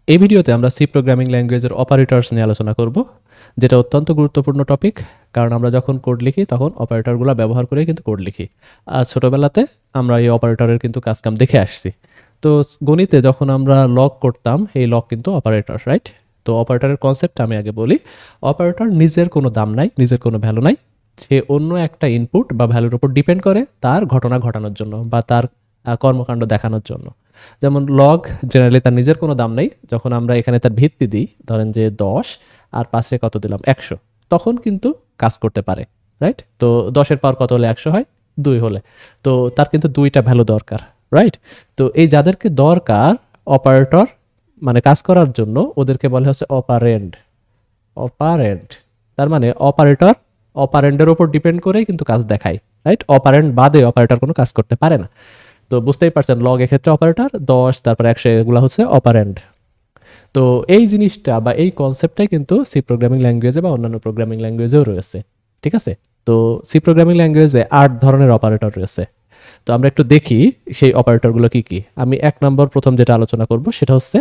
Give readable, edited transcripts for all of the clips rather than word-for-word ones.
এই ভিডিওতে আমরা সি প্রোগ্রামিং ল্যাঙ্গুয়েজের অপারেটরস নিয়ে আলোচনা করব, যেটা অত্যন্ত গুরুত্বপূর্ণ টপিক। কারণ আমরা যখন কোড লিখি তখন অপারেটরগুলো ব্যবহার করেই কিন্তু কোড লিখি। আর ছোটোবেলাতে আমরা এই অপারেটরের কিন্তু কাজকাম দেখে আসছি। তো গণিতে যখন আমরা লগ করতাম, এই লগ কিন্তু অপারেটর, রাইট? তো অপারেটরের কনসেপ্টটা আমি আগে বলি। অপারেটর নিজের কোনো দাম নাই, নিজের কোনো ভ্যালু নাই। সে অন্য একটা ইনপুট বা ভ্যালুর উপর ডিপেন্ড করে তার ঘটনা ঘটানোর জন্য বা তার কর্মকাণ্ড দেখানোর জন্য। যেমন লগ জেনারেলি তার নিজের কোনো দাম নেই। যখন আমরা এখানে তার ভিত্তি দিই, ধরেন যে 10 আর পাশে কত দিলাম 100, তখন কিন্তু কাজ করতে পারে, রাইট? তো 10-এর পাওয়ার কত হলে 100 হয়? 2 হলে। তো তার কিন্তু 2টা ভ্যালু দরকার, রাইট? তো এই যাদেরকে দরকার অপারেটর মানে কাজ করার জন্য, ওদেরকে বলে হচ্ছে অপারেন্ড। অপারেন্ড তার মানে অপারেটর অপারেন্ডের উপর ডিপেন্ড করেই কিন্তু কাজ দেখায়, রাইট? অপারেন্ড বাদে অপারেটর কোনো কাজ করতে পারে না। তো বুঝতেই পারছেন, লগ এক্ষেত্রে অপারেটর, 10 তারপর 100 এগুলো হচ্ছে অপারেন্ড। তো এই জিনিসটা বা এই কনসেপ্টটাই কিন্তু সি প্রোগ্রামিং ল্যাঙ্গুয়েজে বা অন্যান্য প্রোগ্রামিং ল্যাঙ্গুয়েজেও রয়েছে, ঠিক আছে? তো সি প্রোগ্রামিং ল্যাঙ্গুয়েজে 8 ধরনের অপারেটর রয়েছে। তো আমরা একটু দেখি সেই অপারেটরগুলো কি কি। আমি 1 নম্বর প্রথম যেটা আলোচনা করব সেটা হচ্ছে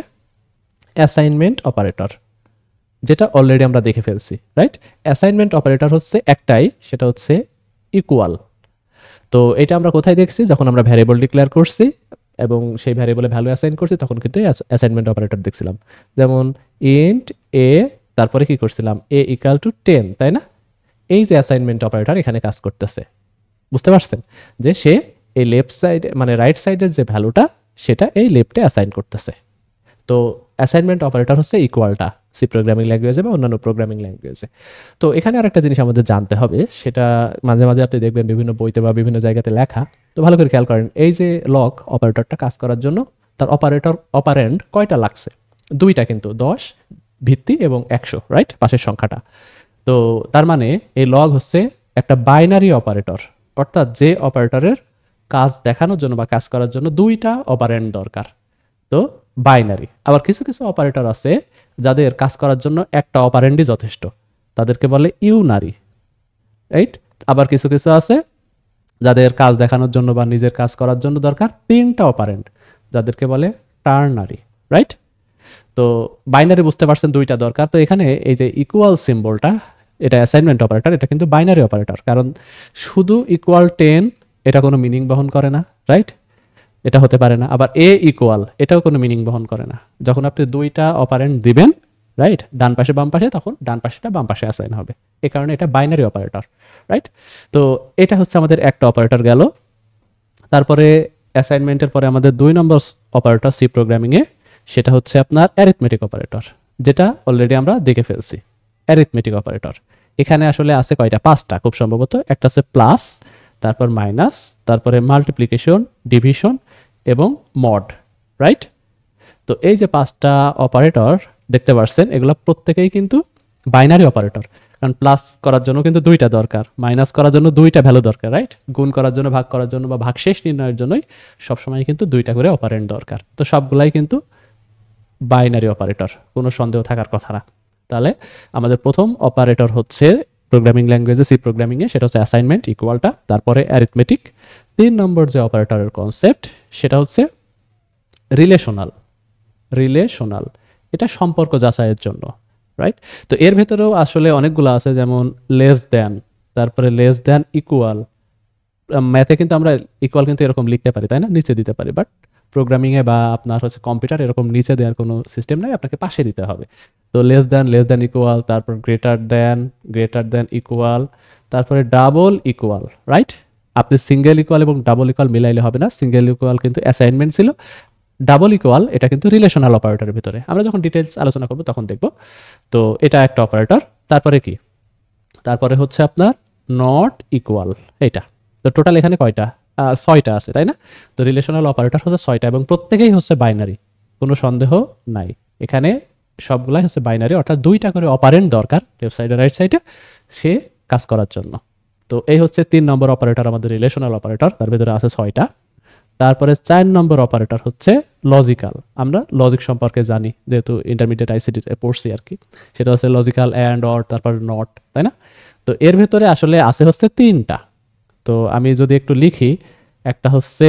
অ্যাসাইনমেন্ট অপারেটর, যেটা অলরেডি আমরা দেখে ফেলছি, রাইট? অ্যাসাইনমেন্ট অপারেটর হচ্ছে একটাই, সেটা হচ্ছে ইকুয়াল। তো এটা আমরা কোথায় দেখছি? যখন আমরা ভ্যারিয়েবল ডিক্লেয়ার করছি এবং সেই ভ্যারিয়েবলে ভ্যালু অ্যাসাইন করছি, তখন কিন্তু অ্যাসাইনমেন্ট অপারেটর দেখছিলাম। যেমন ইন্ট এ, তারপরে কি করছিলাম? এ ইকুয়াল টু 10, তাই না? এই যে অ্যাসাইনমেন্ট অপারেটর এখানে কাজ করতেছে, বুঝতে পারছেন? যে সে এই লেফট সাইডে মানে রাইট সাইডের যে ভ্যালুটা, সেটা এই লেফটে অ্যাসাইন করতেছে। তো অ্যাসাইনমেন্ট অপারেটর হচ্ছে ইকুয়ালটা সি প্রোগ্রামিং ল্যাঙ্গুয়েজে বা অন্যান্য প্রোগ্রামিং ল্যাঙ্গুয়েজে। তো এখানে আরেকটা জিনিস আমাদের জানতে হবে, সেটা মাঝে মাঝে আপনি দেখবেন বিভিন্ন বইতে বা বিভিন্ন জায়গাতে লেখা। তো ভালো করে খেয়াল করেন, এই যে লগ অপারেটরটা কাজ করার জন্য তার অপারেন্ড কয়টা লাগছে? 2টা কিন্তু, 10 ভিত্তি এবং 100, রাইট? পাশের সংখ্যাটা। তো তার মানে এই লগ হচ্ছে একটা বাইনারি অপারেটর, অর্থাৎ যে অপারেটরের কাজ দেখানোর জন্য বা কাজ করার জন্য 2টা অপারেন্ড দরকার। তো বাইনারি। আবার কিছু কিছু অপারেটর আছে যাদের কাজ করার জন্য একটা অপারেন্ডই যথেষ্ট, তাদেরকে বলে ইউনারি, রাইট? আবার কিছু কিছু আছে যাদের কাজ দেখানোর জন্য বা নিজের কাজ করার জন্য দরকার 3টা অপারেন্ড, যাদেরকে বলে টার্নারি, রাইট? তো বাইনারি বুঝতে পারছেন, 2টা দরকার। তো এখানে এই যে ইকুয়াল সিম্বলটা, এটা অ্যাসাইনমেন্ট অপারেটর, এটা কিন্তু বাইনারি অপারেটর। কারণ শুধু ইকুয়াল 10 এটা কোনো মিনিং বহন করে না, রাইট? এটা হতে পারে না। আবার এ ইকুয়াল, এটাও কোনো মিনিং বহন করে না। যখন আপনি 2টা অপারেন্ড দিবেন, রাইট, ডান পাশে বাম পাশে, তখন ডান পাশেটা বাম পাশে অ্যাসাইন হবে। এই কারণে এটা বাইনারি অপারেটর, রাইট? তো এটা হচ্ছে আমাদের একটা অপারেটর গেল। তারপরে অ্যাসাইনমেন্টের পরে আমাদের 2 নম্বর অপারেটর সি প্রোগ্রামিংয়ে, সেটা হচ্ছে আপনার অ্যারিথমেটিক অপারেটর, যেটা অলরেডি আমরা দেখে ফেলছি। অ্যারিথমেটিক অপারেটর এখানে আসলে আছে কয়টা? 5টা খুব সম্ভবত। একটা আছে প্লাস, তারপর মাইনাস, তারপরে মাল্টিপ্লিকেশন, ডিভিশন এবং মড, রাইট? তো এই যে 5টা অপারেটর দেখতে পাচ্ছেন, এগুলো প্রত্যেকেই কিন্তু বাইনারি অপারেটর। কারণ প্লাস করার জন্য কিন্তু 2টা দরকার, মাইনাস করার জন্য 2টা ভ্যালু দরকার, রাইট? গুণ করার জন্য, ভাগ করার জন্য বা ভাগশেষ নির্ণয়ের জন্যই সবসময় কিন্তু 2টা করে অপারেন্ড দরকার। তো সবগুলাই কিন্তু বাইনারি অপারেটর, কোনো সন্দেহ থাকার কথা না। তাহলে আমাদের প্রথম অপারেটর হচ্ছে প্রোগ্রামিং ল্যাঙ্গুয়েজে সি প্রোগ্রামিংয়ে, সেটা হচ্ছে অ্যাসাইনমেন্ট ইকুয়ালটা, তারপরে অ্যারিথমেটিক। 3 নম্বর যে অপারেটরের কনসেপ্ট, সেটা হচ্ছে রিলেশনাল। রিলেশনাল এটা সম্পর্ক যাচাইয়ের জন্য, রাইট? তো এর ভেতরেও আসলে অনেকগুলো আছে, যেমন লেস দ্যান, তারপরে লেস দ্যান ইকুয়াল। ম্যাথে কিন্তু আমরা ইকুয়াল কিন্তু এরকম লিখতে পারি, তাই না? নিচে দিতে পারি। বাট প্রোগ্রামিংয়ে বা আপনার হচ্ছে কম্পিউটার এরকম নিচে দেওয়ার কোনো সিস্টেম নাই, আপনাকে পাশে দিতে হবে। তো লেস দ্যান ইকুয়াল, তারপর গ্রেটার দ্যান ইকুয়াল, তারপরে ডাবল ইকুয়াল, রাইট? আপনি সিঙ্গেল ইকুয়াল এবং ডাবল ইকুয়াল মিলাইলে হবে না। সিঙ্গেল ইকুয়াল কিন্তু অ্যাসাইনমেন্ট ছিল, ডাবল ইকুয়াল এটা কিন্তু রিলেশনাল অপারেটরের ভিতরে। আমরা যখন ডিটেলস আলোচনা করব তখন দেখব। তো এটা একটা অপারেটর। তারপরে কি? তারপরে হচ্ছে আপনার নট ইকুয়াল, এটা। তো টোটাল এখানে কয়টা? 6টা আছে, তাই না? তো রিলেশনাল অপারেটর হচ্ছে 6টা এবং প্রত্যেকেই হচ্ছে বাইনারি, কোনো সন্দেহ নাই। এখানে সবগুলাই হচ্ছে বাইনারি, অর্থাৎ 2টা করে অপারেন্ড দরকার লেফট সাইডে রাইট সাইডে সে কাজ করার জন্য। তো এই হচ্ছে 3 নম্বর অপারেটর, আমাদের রিলেশনাল অপারেটর, তার ভিতরে আছে 6টা। তারপরে 4 নম্বর অপারেটর হচ্ছে লজিক্যাল। আমরা লজিক সম্পর্কে জানি, যেহেতু ইন্টারমিডিয়েট আইসিটি পড়ছি আর কি। সেটা হচ্ছে লজিক্যাল, অ্যান্ড, অর, তারপর নট, তাই না? তো এর ভেতরে আসলে আছে হচ্ছে 3টা। তো আমি যদি একটু লিখি, একটা হচ্ছে,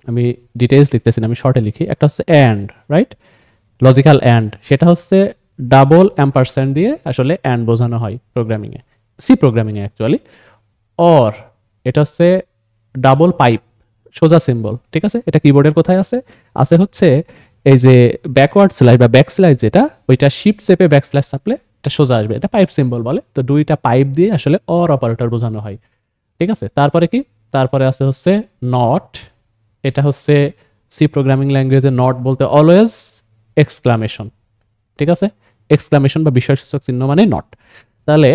আমি ডিটেইলস লিখতেছি না, আমি শর্টে লিখি। একটা হচ্ছে অ্যান্ড, রাইট? লজিক্যাল অ্যান্ড সেটা হচ্ছে ডাবল অ্যাম্পারস্যান্ড দিয়ে আসলে অ্যান্ড বোঝানো হয় প্রোগ্রামিংয়ে, সি প্রোগ্রামিংয়ে অ্যাকচুয়ালি। অর এটা হচ্ছে ডাবল পাইপ, সোজা সিম্বল, ঠিক আছে? এটা কিবোর্ডের কোথায় আছে? আছে হচ্ছে এই যে ব্যাকওয়ার্ড স্ল্যাশ বা ব্যাক স্ল্যাশ, যেটা ওইটা শিফট চেপে ব্যাক স্ল্যাশ চাপলে এটা সোজা আসবে, এটা পাইপ সিম্বল বলে। তো দুইটা পাইপ দিয়ে আসলে অর অপারেটর বোঝানো হয়, ঠিক আছে? তারপরে কি? তারপরে আছে হচ্ছে নট। এটা হচ্ছে সি প্রোগ্রামিং ল্যাঙ্গুয়েজে নট বলতে অলওয়েজ এক্সক্লামেশন, ঠিক আছে? এক্সক্লামেশন বা বিস্ময়সূচক চিহ্ন মানে নট। তাহলে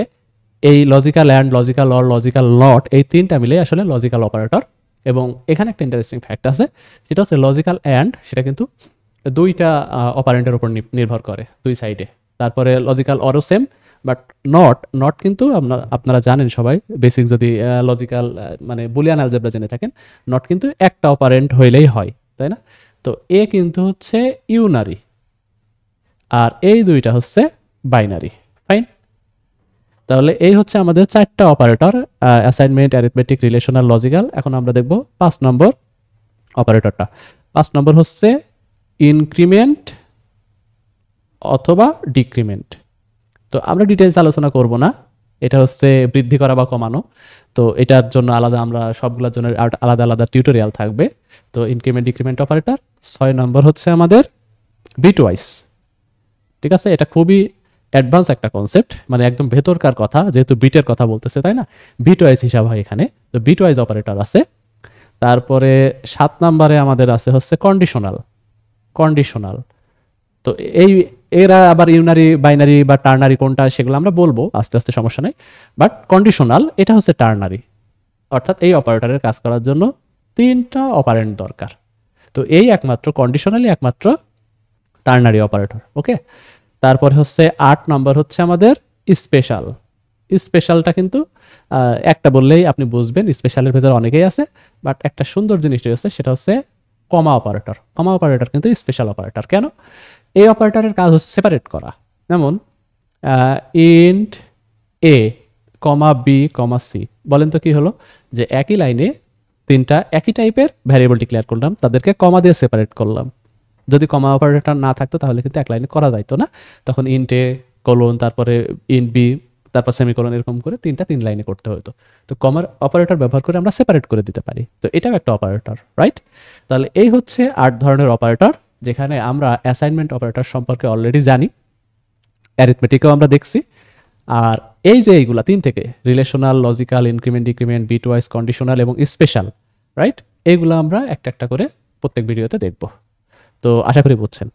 এই logical and, logical or, logical not, এই তিনটা মিলে আসলে লজিক্যাল অপারেটর। এবং এখানে একটা ইন্টারেস্টিং ফ্যাক্ট আছে, সেটা হচ্ছে লজিক্যাল অ্যান্ড সেটা কিন্তু দুইটা অপারেন্টের উপর নির্ভর করে, দুই সাইডে। তারপরে লজিক্যাল অরও সেম, বাট নট কিন্তু আপনারা জানেন সবাই, বেসিক যদি লজিক্যাল মানে বুলিয়ান অ্যালজেব্রা জেনে থাকেন, নট কিন্তু একটা অপারেন্ট হইলেই হয়, তাই না? তো এ কিন্তু হচ্ছে ইউনারি, আর এই দুইটা হচ্ছে বাইনারি। ফাইন। তাহলে এই হচ্ছে আমাদের চারটা operator, assignment, arithmetic, relational, logical. এখন আমরা দেখব 5 নম্বর অপারেটরটা। 5 নম্বর হচ্ছে ইনক্রিমেন্ট অথবা ডিক্রিমেন্ট। তো আমরা ডিটেলস আলোচনা করব না, এটা হচ্ছে বৃদ্ধি করা বা কমানো। তো এটার জন্য আলাদা, আমরা সবগুলোর জন্য আলাদা আলাদা টিউটোরিয়াল থাকবে। তো ইনক্রিমেন্ট ডিক্রিমেন্ট অপারেটর। 6 নম্বর হচ্ছে আমাদের বিটওয়াইজ, ঠিক আছে? এটা খুবই অ্যাডভান্স একটা কনসেপ্ট, মানে একদম ভেতরকার কথা, যেহেতু বিটের কথা বলতেছে, তাই না? বিটওয়াইজ হিসাব হয় এখানে, তো বিটওয়াইজ অপারেটর আছে। তারপরে 7 নম্বরে আমাদের আছে হচ্ছে কন্ডিশনাল। কন্ডিশনাল, তো এই এরা আবার ইউনারি, বাইনারি বা টার্নারি কোনটা সেগুলো আমরা বলবো আস্তে আস্তে, সমস্যা নেই। বাট কন্ডিশনাল এটা হচ্ছে টার্নারি, অর্থাৎ এই অপারেটরের কাজ করার জন্য 3টা অপারেন্ট দরকার। তো এই একমাত্র কন্ডিশনালি একমাত্র টার্নারি অপারেটর, ওকে? তারপরে হচ্ছে 8 নম্বর হচ্ছে আমাদের স্পেশাল। স্পেশালটা কিন্তু একটা বললেই আপনি বুঝবেন, স্পেশালের ভেতরে অনেকেই আছে, বাট একটা সুন্দর জিনিস হচ্ছে সেটা হচ্ছে কমা অপারেটর। কমা অপারেটর কিন্তু স্পেশাল অপারেটর। কেন? এই অপারেটরের কাজ হচ্ছে সেপারেট করা। যেমন ইন্ট এ কমা বি কমা সি, বলেন তো কি হলো? যে একই লাইনে 3টা একই টাইপের ভ্যারিয়েবল ডিক্লেয়ার করলাম, তাদেরকে কমা দিয়ে সেপারেট করলাম। যদি কমা অপারেটর না থাকতো তাহলে কিন্তু এক লাইনে করা যাইতো না, তখন ইন্ট এ কোলন, তারপরে ইন্ট বি, তারপর সেমিকোলন, এরকম করে 3 লাইনে করতে হতো। তো কমার অপারেটর ব্যবহার করে আমরা সেপারেট করে দিতে পারি, তো এটাও একটা অপারেটর, রাইট? তাহলে এই হচ্ছে 8 ধরনের অপারেটর, যেখানে আমরা অ্যাসাইনমেন্ট অপারেটর সম্পর্কে অলরেডি জানি, অ্যারিথমেটিকও আমরা দেখছি। আর এই যে এইগুলা 3 থেকে relational, logical, increment decrement, bitwise, conditional এবং স্পেশাল, রাইট? এইগুলো আমরা একটা একটা করে প্রত্যেক ভিডিওতে দেখব। তো আশা করি বুঝছেন।